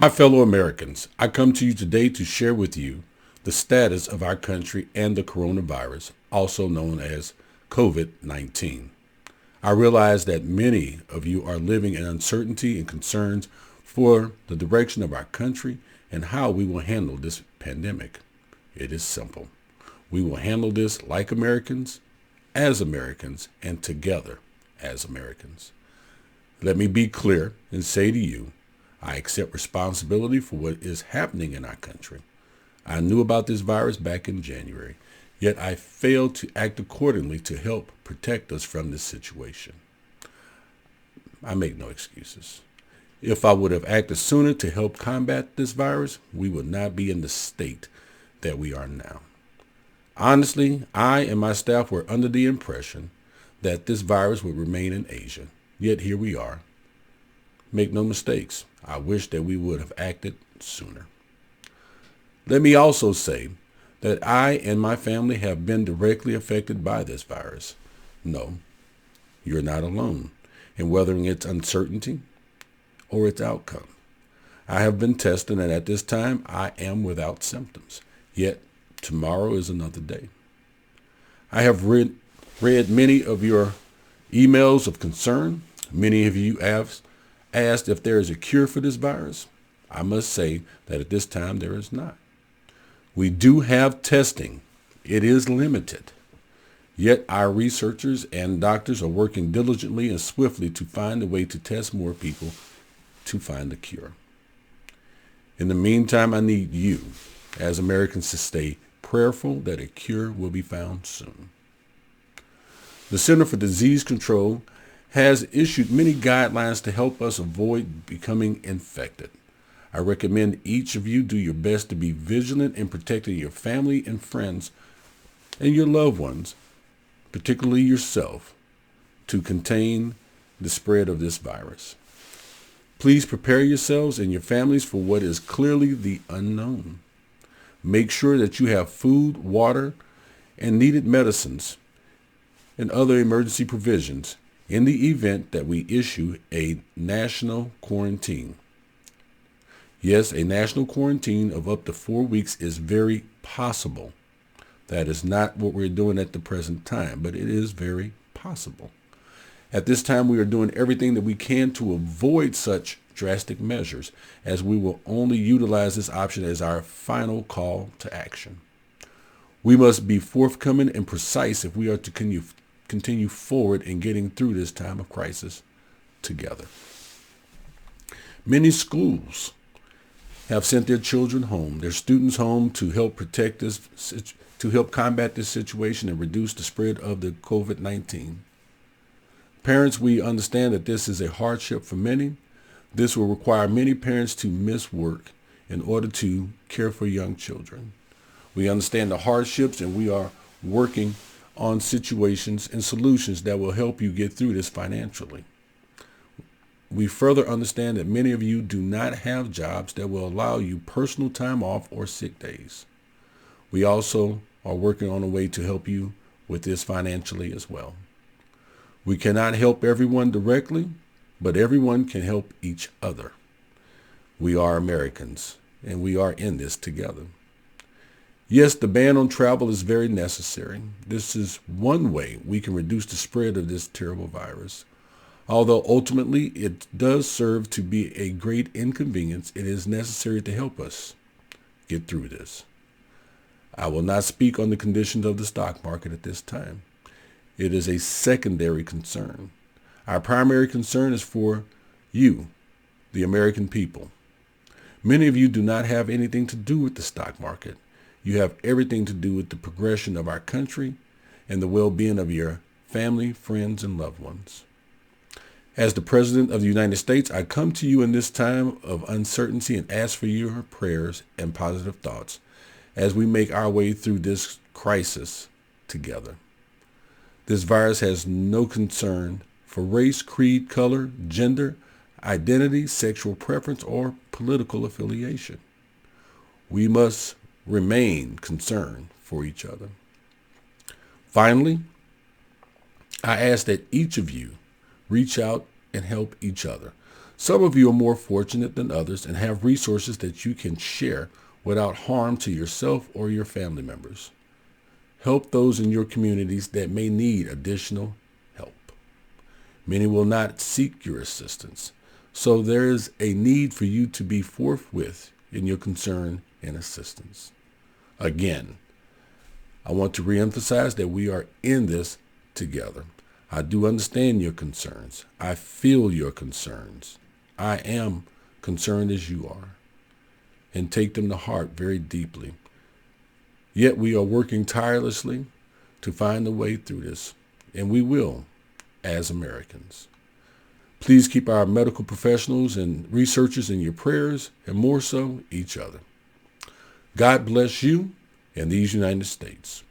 My fellow Americans, I come to you today to share with you the status of our country and the coronavirus, also known as COVID-19. I realize that many of you are living in uncertainty and concerns for the direction of our country and how we will handle this pandemic. It is simple. We will handle this like Americans, and together as Americans. Let me be clear and say to you, I accept responsibility for what is happening in our country. I knew about this virus back in January, yet I failed to act accordingly to help protect us from this situation. I make no excuses. If I would have acted sooner to help combat this virus, we would not be in the state that we are now. Honestly, I and my staff were under the impression that this virus would remain in Asia, yet here we are. Make no mistakes, I wish that we would have acted sooner. Let me also say that I and my family have been directly affected by this virus. No, you're not alone in weathering its uncertainty or its outcome. I have been tested, and at this time I am without symptoms, yet tomorrow is another day. I have read many of your emails of concern. Many of you have asked if there is a cure for this virus. I must say that at this time there is not. We do have testing. It is limited. Yet our researchers and doctors are working diligently and swiftly to find a way to test more people to find a cure. In the meantime, I need you as Americans to stay prayerful that a cure will be found soon. The Center for Disease Control has issued many guidelines to help us avoid becoming infected. I recommend each of you do your best to be vigilant in protecting your family and friends and your loved ones, particularly yourself, to contain the spread of this virus. Please prepare yourselves and your families for what is clearly the unknown. Make sure that you have food, water, and needed medicines and other emergency provisions in the event that we issue a national quarantine. Yes, a national quarantine of up to 4 weeks is very possible. That is not what we're doing at the present time, but it is very possible. At this time, we are doing everything that we can to avoid such drastic measures, as we will only utilize this option as our final call to action. We must be forthcoming and precise if we are to continue forward in getting through this time of crisis together. Many schools have sent their children home, their students home, to help combat this situation and reduce the spread of the COVID-19. Parents, we understand that this is a hardship for many. This will require many parents to miss work in order to care for young children. We understand the hardships, and we are working on situations and solutions that will help you get through this financially. We further understand that many of you do not have jobs that will allow you personal time off or sick days. We also are working on a way to help you with this financially as well. We cannot help everyone directly, but everyone can help each other. We are Americans, and we are in this together. Yes, the ban on travel is very necessary. This is one way we can reduce the spread of this terrible virus. Although ultimately it does serve to be a great inconvenience, it is necessary to help us get through this. I will not speak on the conditions of the stock market at this time. It is a secondary concern. Our primary concern is for you, the American people. Many of you do not have anything to do with the stock market. You have everything to do with the progression of our country and the well-being of your family, friends, and loved ones. As the President of the United States, I come to you in this time of uncertainty and ask for your prayers and positive thoughts as we make our way through this crisis together. This virus has no concern for race, creed, color, gender, identity, sexual preference, or political affiliation. We must remain concerned for each other. Finally, I ask that each of you reach out and help each other. Some of you are more fortunate than others and have resources that you can share without harm to yourself or your family members. Help those in your communities that may need additional help. Many will not seek your assistance, so there is a need for you to be forthwith in your concern and assistance. Again, I want to reemphasize that we are in this together. I do understand your concerns. I feel your concerns. I am concerned as you are, and take them to heart very deeply. Yet we are working tirelessly to find a way through this, and we will as Americans. Please keep our medical professionals and researchers in your prayers, and more so, each other. God bless you and these United States.